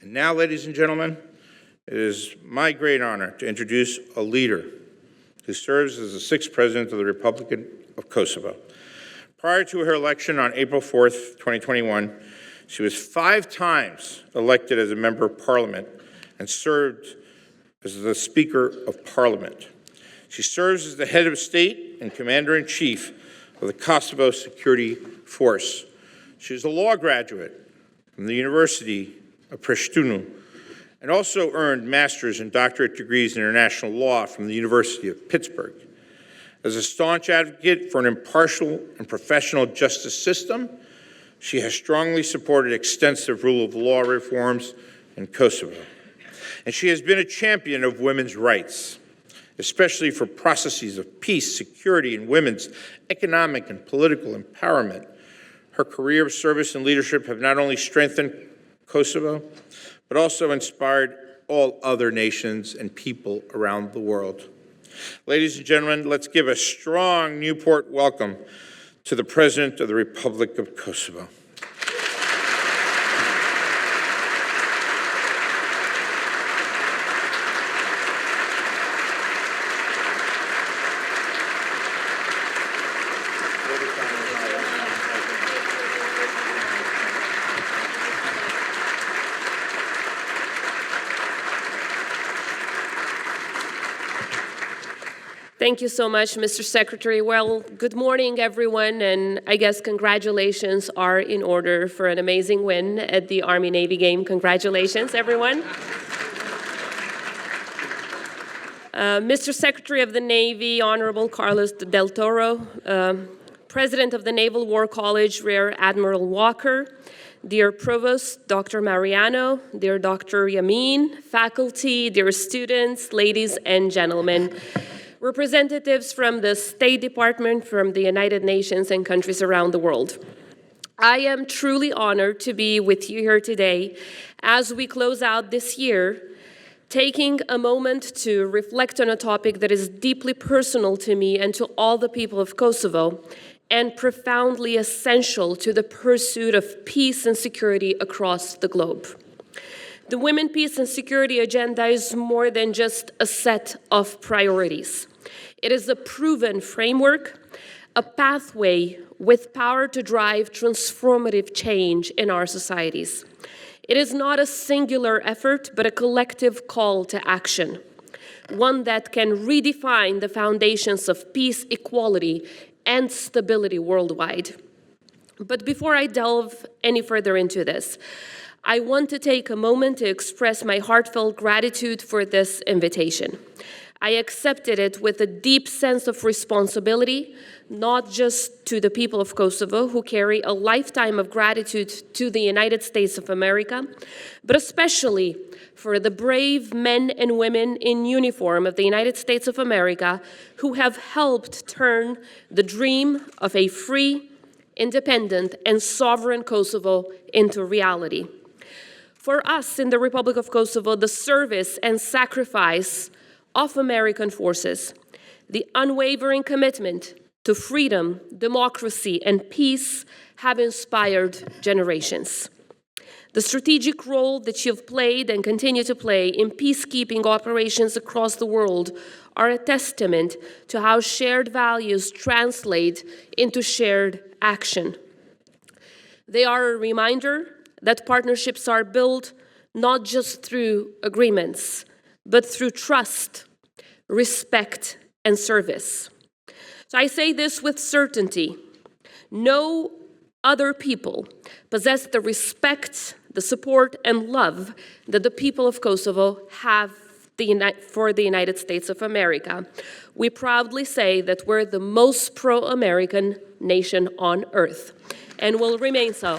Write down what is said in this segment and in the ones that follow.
And now, ladies and gentlemen, it is my great honor to introduce a leader who serves as the 6th President of the Republic of Kosovo. Prior to her election on April 4th, 2021, she was 5 times elected as a member of Parliament and served as the Speaker of Parliament. She serves as the head of state and Commander-in-Chief of the Kosovo Security Force. She is a law graduate from the University of Prishtina and also earned Masters and Doctorate degrees in international law from the University of Pittsburgh. As a staunch advocate for an impartial and professional justice system, she has strongly supported extensive rule of law reforms in Kosovo. And she has been a champion of women's rights, especially for processes of peace, security, and women's economic and political empowerment. Her career of service and leadership have not only strengthened Kosovo, but also inspired all other nations and people around the world. Ladies and gentlemen, let's give a strong Newport welcome to the President of the Republic of Kosovo. Thank you so much, Mr. Secretary. Well, good morning, everyone, and I guess congratulations are in order for an amazing win at the Army-Navy game. Congratulations, everyone. Mr. Secretary of the Navy, Honorable Carlos Del Toro, President of the Naval War College, Rear Admiral Walker, dear Provost, Dr. Mariano, dear Dr. Yamin, faculty, dear students, ladies and gentlemen, representatives from the State Department, from the United Nations, and countries around the world. I am truly honored to be with you here today as we close out this year, taking a moment to reflect on a topic that is deeply personal to me and to all the people of Kosovo, and profoundly essential to the pursuit of peace and security across the globe. The Women, Peace and Security agenda is more than just a set of priorities. It is a proven framework, a pathway with power to drive transformative change in our societies. It is not a singular effort, but a collective call to action, one that can redefine the foundations of peace, equality, and stability worldwide. But before I delve any further into this, I want to take a moment to express my heartfelt gratitude for this invitation. I accepted it with a deep sense of responsibility, not just to the people of Kosovo, who carry a lifetime of gratitude to the United States of America, but especially for the brave men and women in uniform of the United States of America who have helped turn the dream of a free, independent, and sovereign Kosovo into reality. For us in the Republic of Kosovo, the service and sacrifice of American forces, the unwavering commitment to freedom, democracy, and peace have inspired generations. The strategic role that you've played and continue to play in peacekeeping operations across the world are a testament to how shared values translate into shared action. They are a reminder that partnerships are built not just through agreements, but through trust, respect, and service. So I say this with certainty. No other people possess the respect, the support, and love that the people of Kosovo have for the United States of America. We proudly say that we're the most pro-American nation on earth, and will remain so.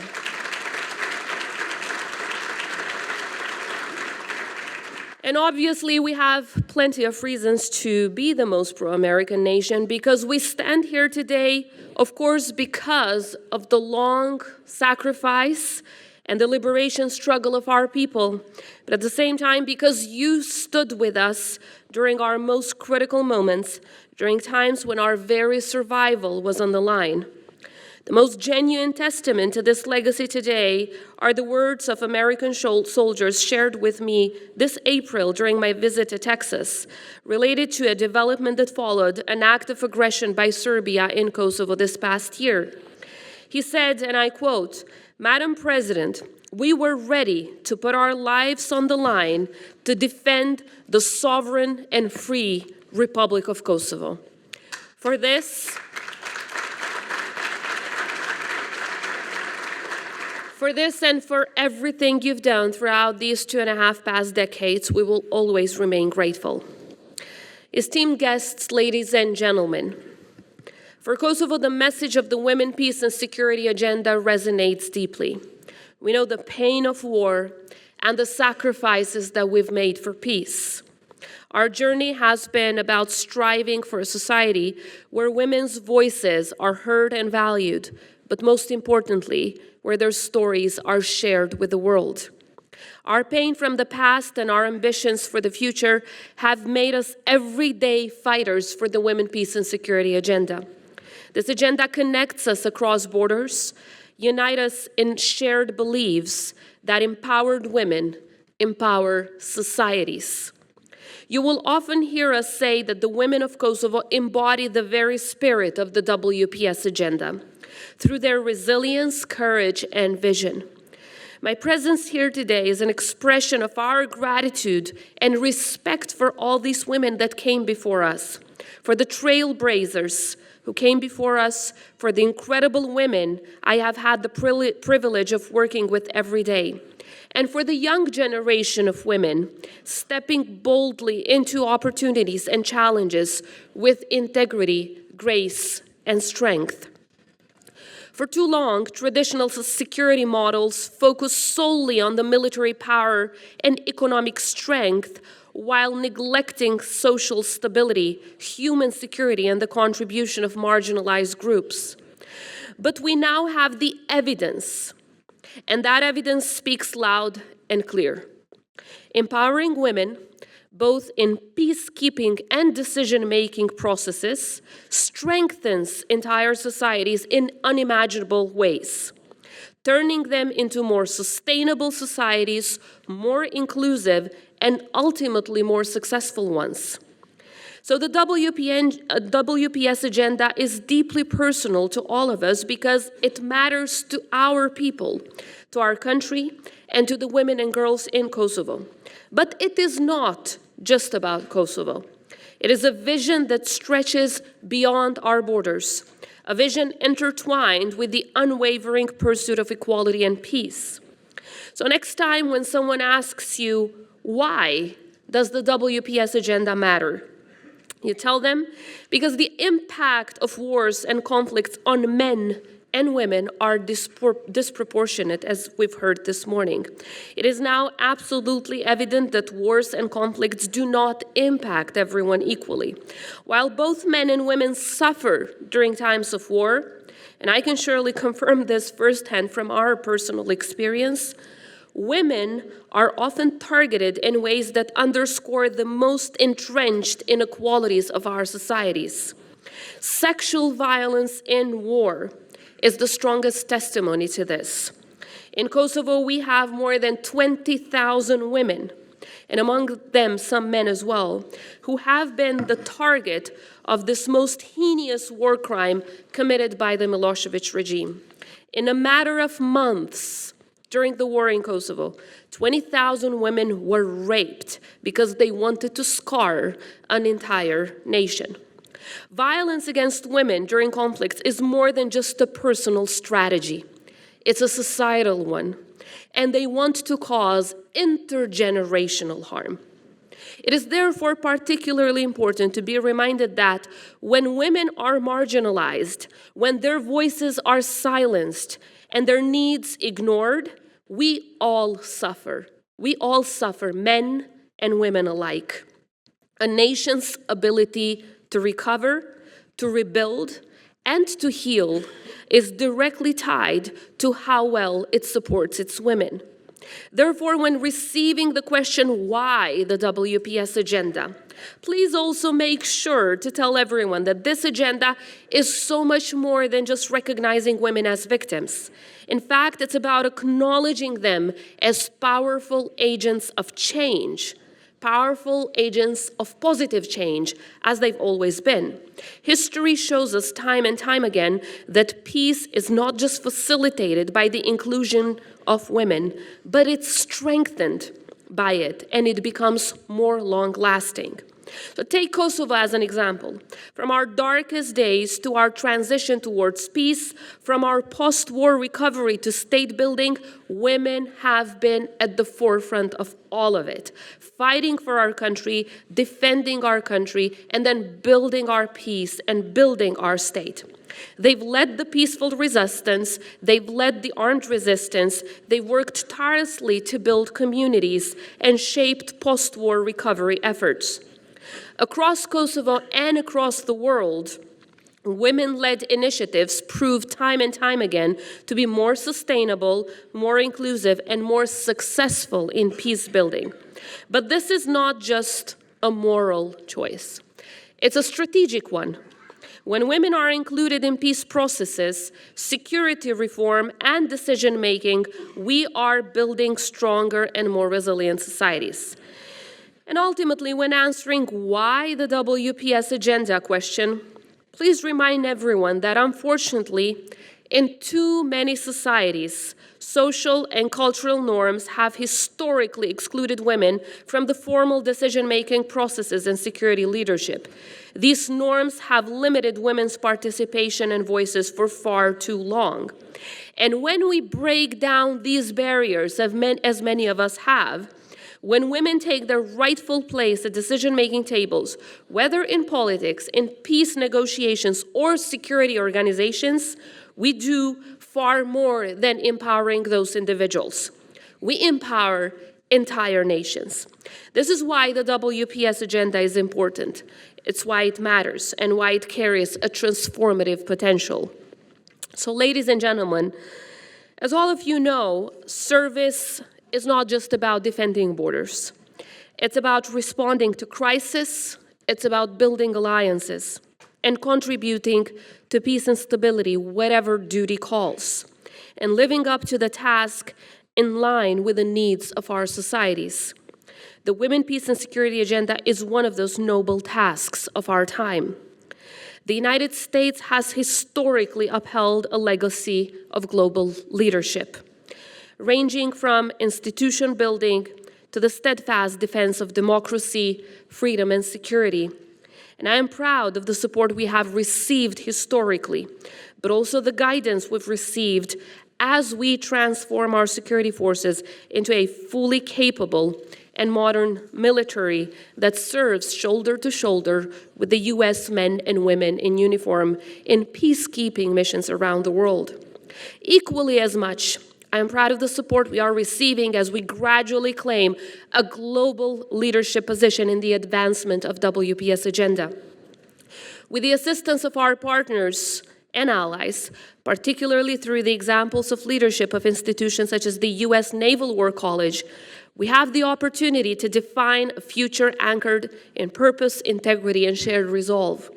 And obviously, we have plenty of reasons to be the most pro-American nation, because we stand here today, of course, because of the long sacrifice and the liberation struggle of our people, but at the same time, because you stood with us during our most critical moments, during times when our very survival was on the line. The most genuine testament to this legacy today are the words of American soldiers shared with me this April during my visit to Texas, related to a development that followed an act of aggression by Serbia in Kosovo this past year. He said, and I quote, "Madam President, we were ready to put our lives on the line to defend the sovereign and free Republic of Kosovo. For this and for everything you've done throughout these 2.5 past decades, we will always remain grateful." Esteemed guests, ladies and gentlemen, for Kosovo, the message of the Women, Peace and Security agenda resonates deeply. We know the pain of war and the sacrifices that we've made for peace. Our journey has been about striving for a society where women's voices are heard and valued, but most importantly, where their stories are shared with the world. Our pain from the past and our ambitions for the future have made us everyday fighters for the Women, Peace and Security agenda. This agenda connects us across borders, unites us in shared beliefs that empowered women empower societies. You will often hear us say that the women of Kosovo embody the very spirit of the WPS agenda through their resilience, courage, and vision. My presence here today is an expression of our gratitude and respect for all these women that came before us, for the trailblazers who came before us, for the incredible women I have had the privilege of working with every day, and for the young generation of women stepping boldly into opportunities and challenges with integrity, grace, and strength. For too long, traditional security models focus solely on the military power and economic strength while neglecting social stability, human security, and the contribution of marginalized groups. But we now have the evidence, and that evidence speaks loud and clear. Empowering women, both in peacekeeping and decision-making processes, strengthens entire societies in unimaginable ways, turning them into more sustainable societies, more inclusive, and ultimately more successful ones. So the WPS agenda is deeply personal to all of us because it matters to our people, to our country, and to the women and girls in Kosovo. But it is not just about Kosovo. It is a vision that stretches beyond our borders, a vision intertwined with the unwavering pursuit of equality and peace. So next time when someone asks you, why does the WPS agenda matter? You tell them, because the impact of wars and conflicts on men and women are disproportionate, as we've heard this morning. It is now absolutely evident that wars and conflicts do not impact everyone equally. While both men and women suffer during times of war, and I can surely confirm this firsthand from our personal experience, women are often targeted in ways that underscore the most entrenched inequalities of our societies. Sexual violence in war is the strongest testimony to this. In Kosovo, we have more than 20,000 women, and among them some men as well, who have been the target of this most heinous war crime committed by the Milosevic regime. In a matter of months during the war in Kosovo, 20,000 women were raped because they wanted to scar an entire nation. Violence against women during conflicts is more than just a personal strategy. It's a societal one, and they want to cause intergenerational harm. It is therefore particularly important to be reminded that when women are marginalized, when their voices are silenced, and their needs ignored, we all suffer. We all suffer, men and women alike. A nation's ability to recover, to rebuild, and to heal is directly tied to how well it supports its women. Therefore, when receiving the question, why the WPS agenda, please also make sure to tell everyone that this agenda is so much more than just recognizing women as victims. In fact, it's about acknowledging them as powerful agents of change, powerful agents of positive change, as they've always been. History shows us time and time again that peace is not just facilitated by the inclusion of women, but it's strengthened by it, and it becomes more long-lasting. So take Kosovo as an example. From our darkest days to our transition towards peace, from our post-war recovery to state building, women have been at the forefront of all of it, fighting for our country, defending our country, and then building our peace and building our state. They've led the peaceful resistance, they've led the armed resistance, they worked tirelessly to build communities and shaped post-war recovery efforts. Across Kosovo and across the world, women-led initiatives prove time and time again to be more sustainable, more inclusive, and more successful in peace building. But this is not just a moral choice. It's a strategic one. When women are included in peace processes, security reform, and decision-making, we are building stronger and more resilient societies. And ultimately, when answering why the WPS agenda question, please remind everyone that unfortunately, in too many societies, social and cultural norms have historically excluded women from the formal decision-making processes and security leadership. These norms have limited women's participation and voices for far too long. And when we break down these barriers, as many of us have, when women take their rightful place at decision-making tables, whether in politics, in peace negotiations, or security organizations, we do far more than empowering those individuals. We empower entire nations. This is why the WPS agenda is important. It's why it matters and why it carries a transformative potential. So, ladies and gentlemen, as all of you know, service is not just about defending borders. It's about responding to crisis. It's about building alliances and contributing to peace and stability, whatever duty calls, and living up to the task in line with the needs of our societies. The Women, Peace and Security Agenda is one of those noble tasks of our time. The United States has historically upheld a legacy of global leadership, ranging from institution building to the steadfast defense of democracy, freedom, and security. And I am proud of the support we have received historically, but also the guidance we've received as we transform our security forces into a fully capable and modern military that serves shoulder to shoulder with the U.S. men and women in uniform in peacekeeping missions around the world. Equally as much, I am proud of the support we are receiving as we gradually claim a global leadership position in the advancement of WPS agenda. With the assistance of our partners and allies, particularly through the examples of leadership of institutions such as the U.S. Naval War College, we have the opportunity to define a future anchored in purpose, integrity, and shared resolve.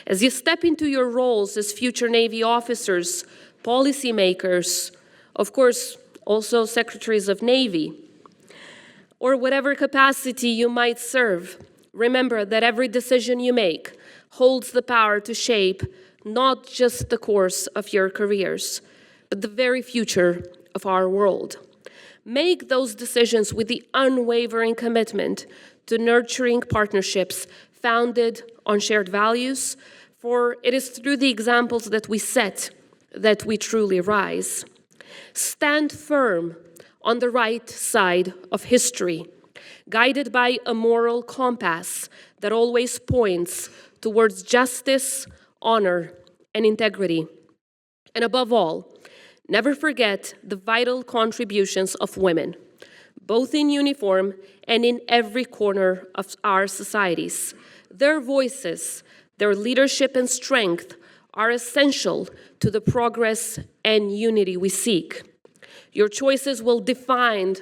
As you step into your roles as future Navy officers, policymakers, of course, also secretaries of Navy, or whatever capacity you might serve, remember that every decision you make holds the power to shape not just the course of your careers, but the very future of our world. Make those decisions with the unwavering commitment to nurturing partnerships founded on shared values, for it is through the examples that we set that we truly rise. Stand firm on the right side of history, guided by a moral compass that always points towards justice, honor, and integrity. And above all, never forget the vital contributions of women, both in uniform and in every corner of our societies. Their voices, their leadership and strength are essential to the progress and unity we seek. Your choices will define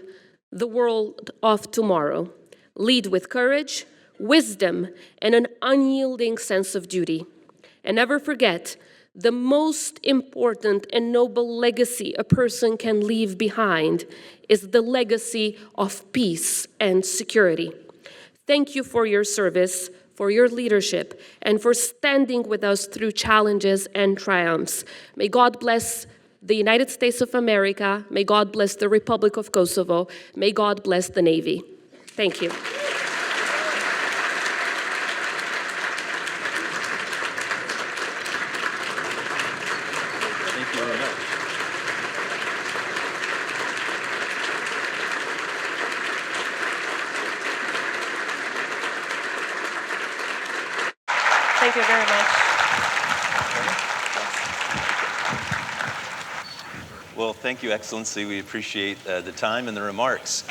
the world of tomorrow. Lead with courage, wisdom, and an unyielding sense of duty. And never forget, the most important and noble legacy a person can leave behind is the legacy of peace and security. Thank you for your service, for your leadership, and for standing with us through challenges and triumphs. May God bless the United States of America. May God bless the Republic of Kosovo. May God bless the Navy. Thank you. Thank you very much. Thank you very much. Well, thank you, Excellency. We appreciate the time and the remarks.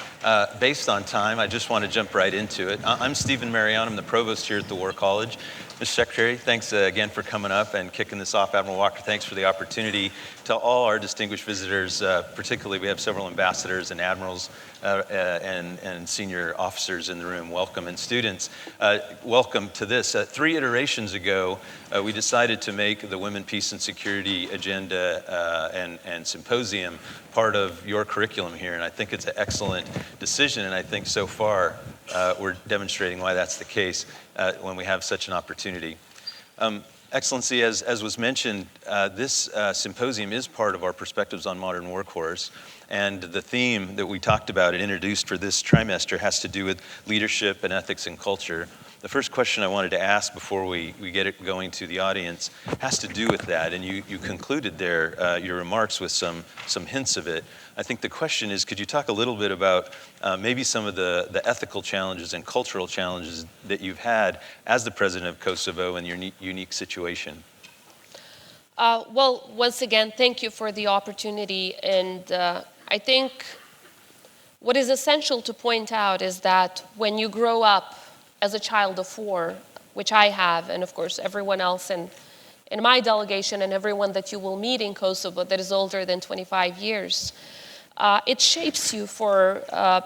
Based on time, I just want to jump right into it. I'm Stephen Marion. I'm the provost here at the War College. Mr. Secretary, thanks again for coming up and kicking this off. Admiral Walker, thanks for the opportunity. To all our distinguished visitors, particularly we have several ambassadors and admirals and senior officers in the room. Welcome. And students, welcome to this. 3 iterations ago, we decided to make the Women, Peace, and Security agenda and symposium part of your curriculum here. And I think it's an excellent decision. And I think so far, we're demonstrating why that's the case when we have such an opportunity. Excellency, as was mentioned, this symposium is part of our Perspectives on Modern War course, and the theme that we talked about and introduced for this trimester has to do with leadership and ethics and culture. The first question I wanted to ask before we get it going to the audience has to do with that, and you concluded there your remarks with some hints of it. I think the question is, could you talk a little bit about maybe some of the ethical challenges and cultural challenges that you've had as the president of Kosovo in your unique situation? Well, once again, thank you for the opportunity. And I think what is essential to point out is that when you grow up as a child of 4, which I have, and of course everyone else in my delegation and everyone that you will meet in Kosovo that is older than 25 years, it shapes you for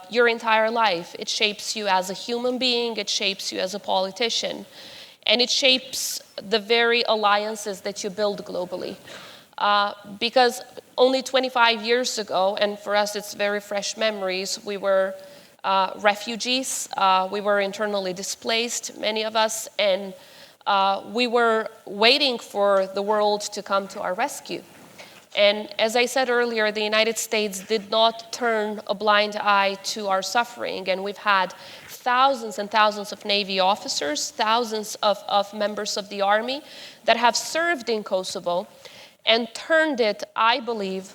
your entire life. It shapes you as a human being, it shapes you as a politician, and it shapes the very alliances that you build globally. Because only 25 years ago, and for us it's very fresh memories, we were refugees, we were internally displaced, many of us, and we were waiting for the world to come to our rescue. And as I said earlier, the United States did not turn a blind eye to our suffering, and we've had thousands and thousands of Navy officers, thousands of members of the Army that have served in Kosovo and turned it, I believe,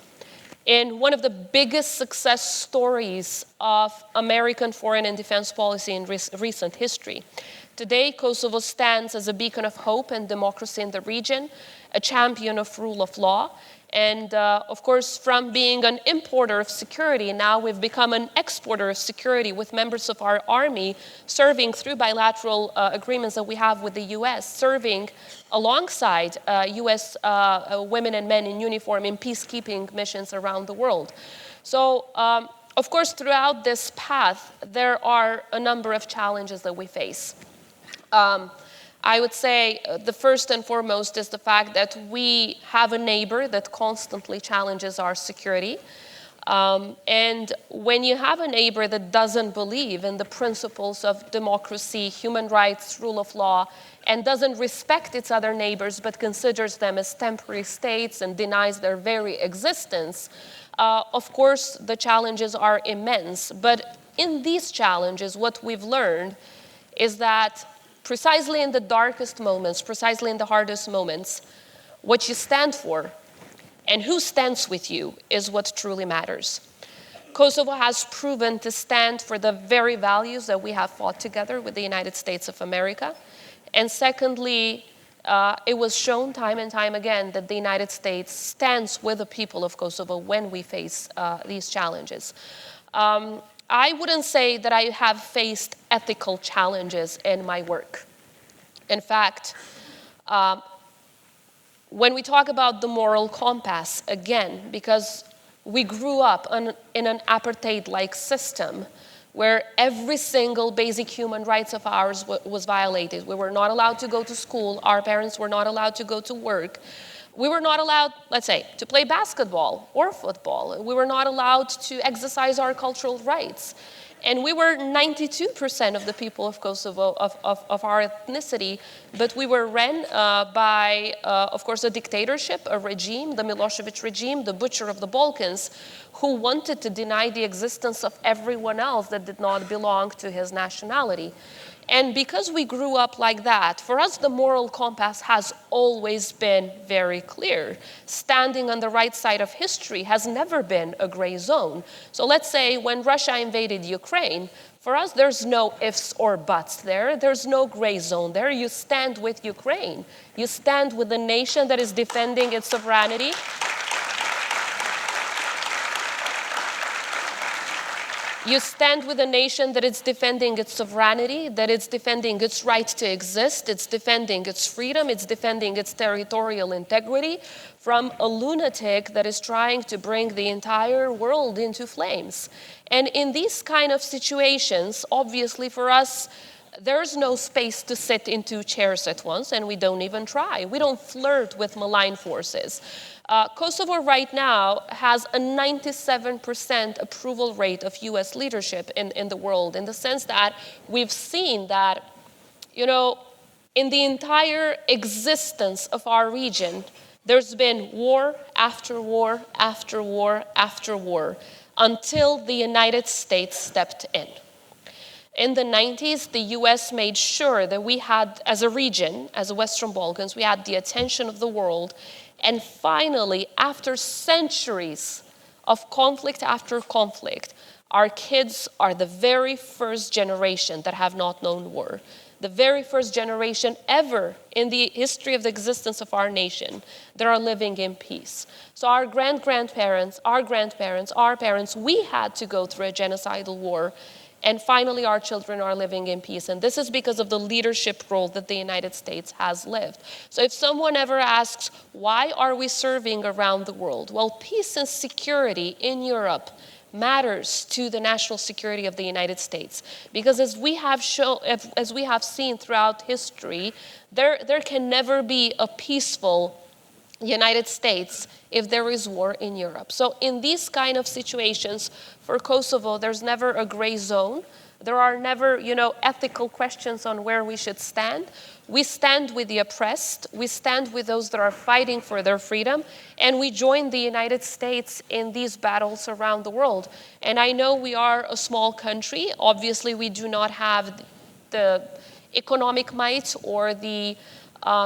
in one of the biggest success stories of American foreign and defense policy in recent history. Today, Kosovo stands as a beacon of hope and democracy in the region, a champion of rule of law, and of course, from being an importer of security, now we've become an exporter of security with members of our army serving through bilateral agreements that we have with the U.S., serving alongside U.S. Women and men in uniform in peacekeeping missions around the world. So, of course, throughout this path, there are a number of challenges that we face. I would say the first and foremost is the fact that we have a neighbor that constantly challenges our security. And when you have a neighbor that doesn't believe in the principles of democracy, human rights, rule of law, and doesn't respect its other neighbors but considers them as temporary states and denies their very existence, of course, the challenges are immense. But in these challenges, what we've learned is that precisely in the darkest moments, precisely in the hardest moments, what you stand for and who stands with you is what truly matters. Kosovo has proven to stand for the very values that we have fought together with the United States of America. And secondly, it was shown time and time again that the United States stands with the people of Kosovo when we face these challenges. I wouldn't say that I have faced ethical challenges in my work. In fact, when we talk about the moral compass, again, because we grew up in an apartheid-like system where every single basic human rights of ours was violated. We were not allowed to go to school. Our parents were not allowed to go to work. We were not allowed, let's say, to play basketball or football. We were not allowed to exercise our cultural rights. And we were 92% of the people of Kosovo, of our ethnicity, but we were run by, of course, a dictatorship, a regime, the Milosevic regime, the butcher of the Balkans, who wanted to deny the existence of everyone else that did not belong to his nationality. And because we grew up like that, for us the moral compass has always been very clear. Standing on the right side of history has never been a gray zone. So let's say when Russia invaded Ukraine, for us there's no ifs or buts there. There's no gray zone there. You stand with Ukraine. You stand with the nation that is defending its sovereignty. You stand with a nation that is defending its sovereignty, that it's defending its right to exist, it's defending its freedom, it's defending its territorial integrity from a lunatic that is trying to bring the entire world into flames. And in these kind of situations, obviously for us, there's no space to sit in two chairs at once, and we don't even try. We don't flirt with malign forces. Kosovo right now has a 97% approval rate of US leadership in the world, in the sense that we've seen that, you know, in the entire existence of our region, there's been war after war after war after war until the United States stepped in. In the 90s, the US made sure that we had, as a region, as the Western Balkans, we had the attention of the world. And finally, after centuries of conflict after conflict, our kids are the very first generation that have not known war. The very first generation ever in the history of the existence of our nation that are living in peace. So our grandparents, our parents, we had to go through a genocidal war. And finally, our children are living in peace. And this is because of the leadership role that the United States has lived. So if someone ever asks, why are we serving around the world? Well, peace and security in Europe matters to the national security of the United States. Because as we have seen throughout history, there can never be a peaceful United States if there is war in Europe. So in these kind of situations, for Kosovo, there's never a gray zone. There are never, ethical questions on where we should stand. We stand with the oppressed. We stand with those that are fighting for their freedom. And we join the United States in these battles around the world. And I know we are a small country. Obviously, we do not have the economic might or the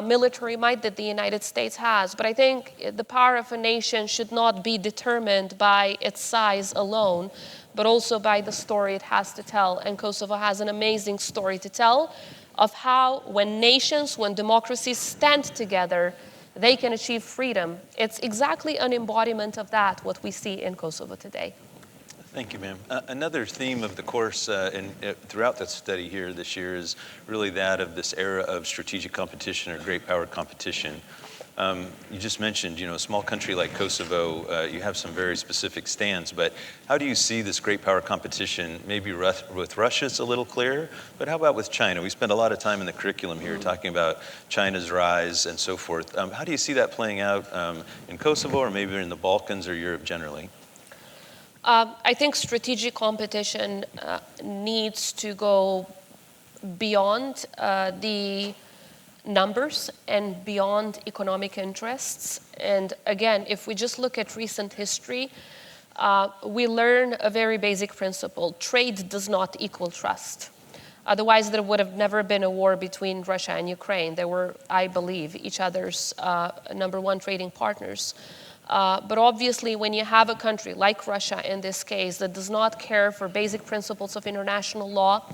military might that the United States has. But I think the power of a nation should not be determined by its size alone, but also by the story it has to tell. And Kosovo has an amazing story to tell of how when nations, when democracies stand together, they can achieve freedom. It's exactly an embodiment of that, what we see in Kosovo today. Thank you, ma'am. Another theme of the course throughout the study here this year is really that of this era of strategic competition or great power competition. You just mentioned, a small country like Kosovo, you have some very specific stands, but how do you see this great power competition? Maybe with Russia it's a little clearer, but how about with China? We spent a lot of time in the curriculum here talking about China's rise and so forth. How do you see that playing out in Kosovo or maybe in the Balkans or Europe generally? I think strategic competition needs to go beyond the numbers and beyond economic interests. And again, if we just look at recent history, we learn a very basic principle. Trade does not equal trust. Otherwise, there would have never been a war between Russia and Ukraine. They were, I believe, each other's number one trading partners. But obviously, when you have a country like Russia in this case that does not care for basic principles of international law,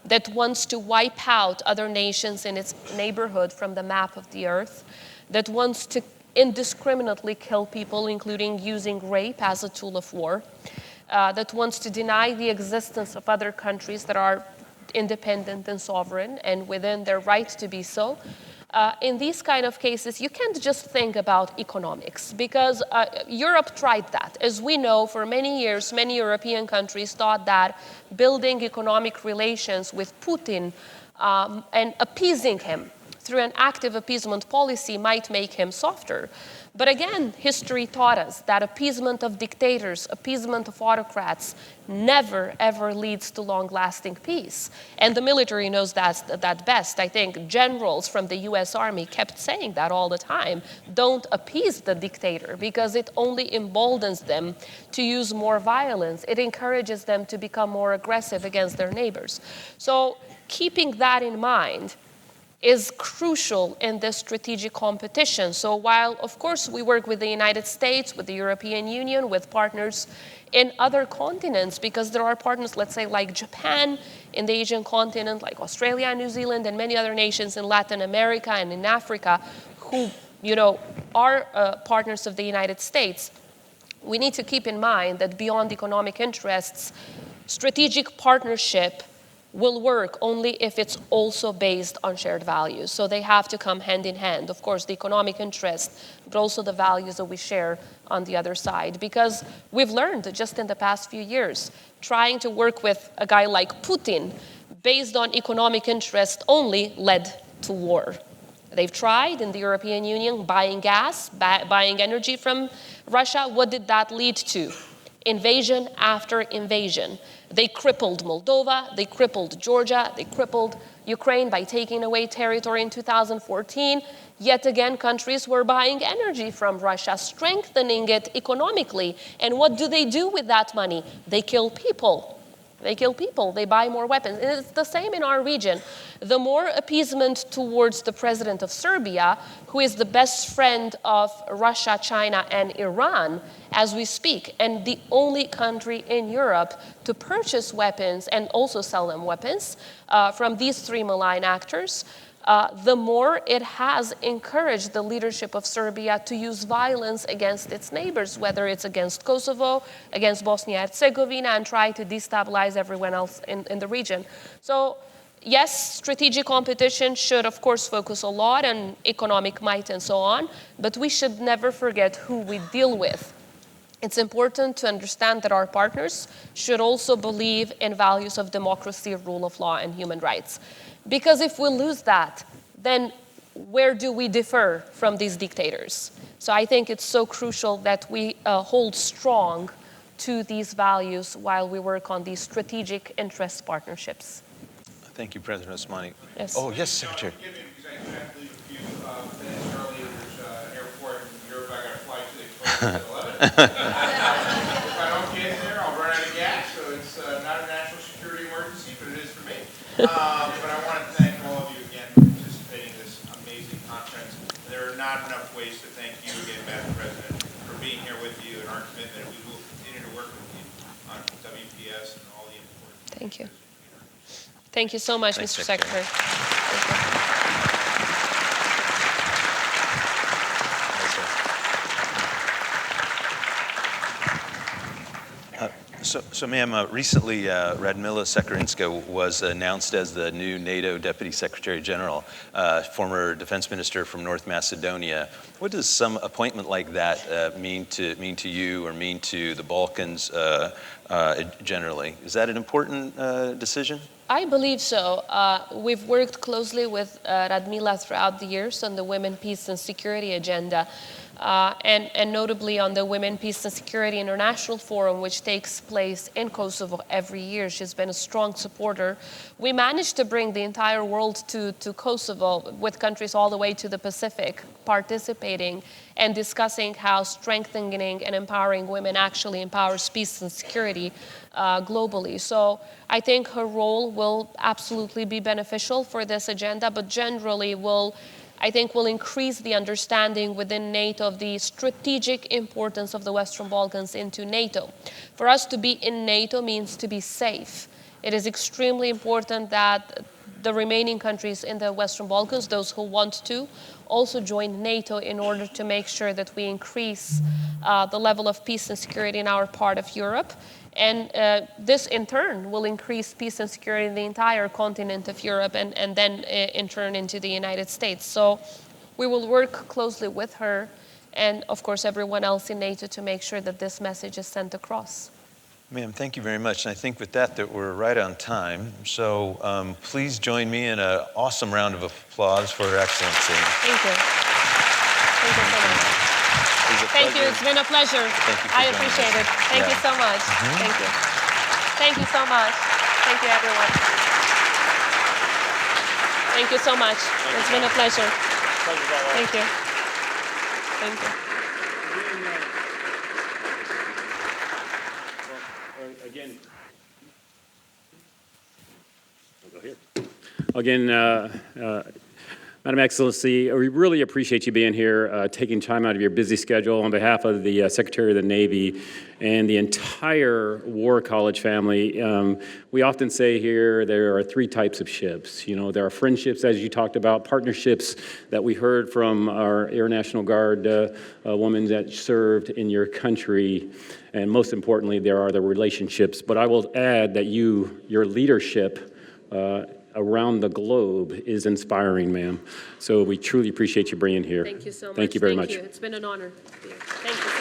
that wants to wipe out other nations in its neighborhood from the map of the earth, that wants to indiscriminately kill people, including using rape as a tool of war, that wants to deny the existence of other countries that are independent and sovereign and within their right to be so, In these kind of cases, you can't just think about economics, because Europe tried that. As we know, for many years, many European countries thought that building economic relations with Putin and appeasing him through an active appeasement policy might make him softer. But again, history taught us that appeasement of dictators, appeasement of autocrats, never, ever leads to long-lasting peace. And the military knows that best. I think generals from the U.S. Army kept saying that all the time. Don't appease the dictator, because it only emboldens them to use more violence. It encourages them to become more aggressive against their neighbors. So keeping that in mind is crucial in this strategic competition. So while, of course, we work with the United States, with the European Union, with partners in other continents, because there are partners, let's say, like Japan in the Asian continent, like Australia, New Zealand, and many other nations in Latin America and in Africa who, are partners of the United States, we need to keep in mind that beyond economic interests, strategic partnership will work only if it's also based on shared values. So they have to come hand in hand. Of course, the economic interest, but also the values that we share on the other side. Because we've learned just in the past few years, trying to work with a guy like Putin based on economic interest only led to war. They've tried in the European Union buying gas, buying energy from Russia. What did that lead to? Invasion after invasion. They crippled Moldova, they crippled Georgia, they crippled Ukraine by taking away territory in 2014. Yet again, countries were buying energy from Russia, strengthening it economically. And what do they do with that money? They kill people. They kill people, they buy more weapons. And it's the same in our region. The more appeasement towards the president of Serbia, who is the best friend of Russia, China, and Iran as we speak, and the only country in Europe to purchase weapons and also sell them weapons from these three malign actors, the more it has encouraged the leadership of Serbia to use violence against its neighbors, whether it's against Kosovo, against Bosnia and Herzegovina, and try to destabilize everyone else in the region. So yes, strategic competition should, of course, focus a lot on economic might and so on, but we should never forget who we deal with. It's important to understand that our partners should also believe in values of democracy, rule of law, and human rights. Because if we lose that, then where do we differ from these dictators? So I think it's so crucial that we hold strong to these values while we work on these strategic interest partnerships. Thank you, President Osmani. Yes. Oh, yes, Secretary. Forgive me because I have to leave a few minutes early. There's an airport in Europe I got to fly to. They close at 11. If I don't get there, I'll run out of gas. So it's not a national security emergency, but it is for me. But I want to thank all of you again for participating in this amazing conference. There are not enough ways to thank you again, Madam President, for being here with you and our commitment. We will continue to work with you on WPS and all the important. Thank you. Thank you so much, Thanks, Mr. Secretary. Thank you. So ma'am, recently Radmila Sekerinska was announced as the new NATO Deputy Secretary General, former Defense Minister from North Macedonia. What does some appointment like that mean to you or mean to the Balkans generally? Is that an important decision? I believe so. We've worked closely with Radmila throughout the years on the Women, Peace and Security agenda. And notably on the Women, Peace and Security International Forum, which takes place in Kosovo every year. She's been a strong supporter. We managed to bring the entire world to Kosovo, with countries all the way to the Pacific participating and discussing how strengthening and empowering women actually empowers peace and security globally. So I think her role will absolutely be beneficial for this agenda, but generally will increase the understanding within NATO of the strategic importance of the Western Balkans into NATO. For us to be in NATO means to be safe. It is extremely important that the remaining countries in the Western Balkans, those who want to, also join NATO in order to make sure that we increase the level of peace and security in our part of Europe. And this, in turn, will increase peace and security in the entire continent of Europe and then, in turn, into the United States. So we will work closely with her and, of course, everyone else in NATO to make sure that this message is sent across. Ma'am, thank you very much. And I think with that we're right on time. So please join me in an awesome round of applause for Her Excellency. Thank you. Thank you so much. Thank you. It's been a pleasure. Thank you. I appreciate it. Thank you so much. Thank you. Thank you so much. Thank you, everyone. Thank you so much. It's been a pleasure. Thank you. Thank you. Again, Madam Excellency, we really appreciate you being here, taking time out of your busy schedule on behalf of the Secretary of the Navy and the entire War College family. We often say here there are three types of ships. You know, there are friendships, as you talked about, partnerships that we heard from our Air National Guard woman that served in your country, and most importantly, there are the relationships. But I will add that your leadership around the globe is inspiring, ma'am. So we truly appreciate you being here. Thank you so much. Thank you very much. Thank you. It's been an honor. Thank you.